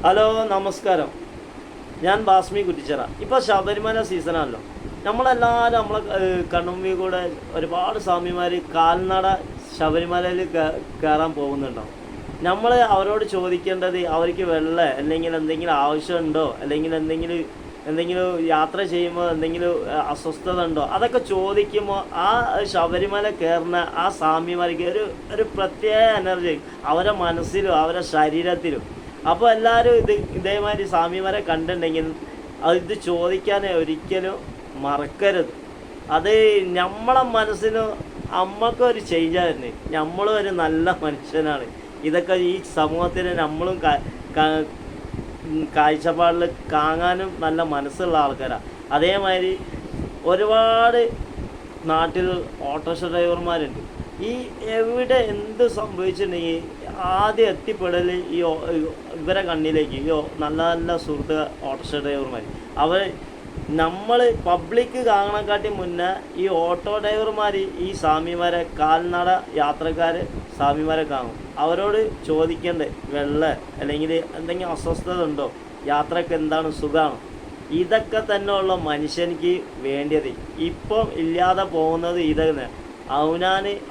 Hello നമസ്കാരം. ഞാൻ ബാസ്മി കുറ്റിച്ചിറ. ഇപ്പോൾ ശബരിമല സീസണാണല്ലോ. നമ്മളെല്ലാവരും നമ്മളെ കണ്ണുമ്പിൽ കൂടെ ഒരുപാട് സ്വാമിമാർ കാൽനട ശബരിമലയിൽ കയറാൻ പോകുന്നുണ്ടാവും. നമ്മൾ അവരോട് ചോദിക്കേണ്ടത് അവർക്ക് വെള്ളം അല്ലെങ്കിൽ എന്തെങ്കിലും ആവശ്യമുണ്ടോ, അല്ലെങ്കിൽ എന്തെങ്കിലും യാത്ര ചെയ്യുമ്പോൾ എന്തെങ്കിലും അസ്വസ്ഥത ഉണ്ടോ, അതൊക്കെ ചോദിക്കുമ്പോൾ ആ ശബരിമല കയറുന്ന ആ സ്വാമിമാർക്ക് ഒരു പ്രത്യേക എനർജി അവരുടെ മനസ്സിലും അവരുടെ ശരീരത്തിലും. അപ്പോൾ എല്ലാവരും ഇതേമാതിരി സ്വാമിമാരെ കണ്ടിട്ടുണ്ടെങ്കിൽ ഇത് ചോദിക്കാൻ ഒരിക്കലും മറക്കരുത്. അത് നമ്മളെ മനസ്സിന് നമ്മൾക്കൊരു ചേഞ്ചായിരുന്നു. നമ്മളും ഒരു നല്ല മനുഷ്യനാണ്. ഇതൊക്കെ ഈ സമൂഹത്തിന് നമ്മളും കാഴ്ചപ്പാടിൽ കാണാനും നല്ല മനസ്സുള്ള ആൾക്കാരാണ്. അതേമാതിരി ഒരുപാട് നാട്ടിൽ ഓട്ടോറിക്ഷ ഡ്രൈവർമാരുണ്ട്. ഈ എവിടെ എന്ത് സംഭവിച്ചിട്ടുണ്ടെങ്കിൽ ആദ്യം എത്തിപ്പെടൽ ഇവരെ കണ്ണിലേക്ക് നല്ല നല്ല സുഹൃത്ത് ഓട്ടോറിക്ഷ ഡ്രൈവർമാർ. നമ്മൾ പബ്ലിക് കാണാനെക്കാട്ടി മുന്നേ ഈ ഓട്ടോ ഡ്രൈവർമാർ ഈ സ്വാമിമാരെ കാൽനട യാത്രക്കാർ സ്വാമിമാരെ കാണും. അവരോട് ചോദിക്കേണ്ടത് വെള്ളം അല്ലെങ്കിൽ എന്തെങ്കിലും അസ്വസ്ഥത ഉണ്ടോ, യാത്രക്ക് എന്താണ്, സുഖമാണോ, ഇതൊക്കെ തന്നെ ഉള്ള മനുഷ്യനിക്ക് വേണ്ടിയത്. ഇപ്പം ഇല്ലാതെ പോകുന്നത് ഇതന്നെ.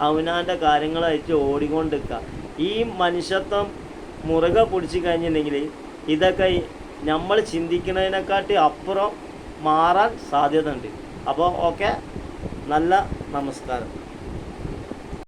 അവനാൻ്റെ കാര്യങ്ങളായിട്ട് ഓടിക്കൊണ്ടിരിക്കുക. ഈ മനുഷ്യത്വം മുറുകെ പിടിച്ച് കഴിഞ്ഞിട്ടുണ്ടെങ്കിൽ ഇതൊക്കെ നമ്മൾ ചിന്തിക്കുന്നതിനെക്കാട്ടി അപ്പുറം മാറാൻ സാധ്യത ഉണ്ട്. അപ്പോൾ ഓക്കെ, നല്ല നമസ്കാരം.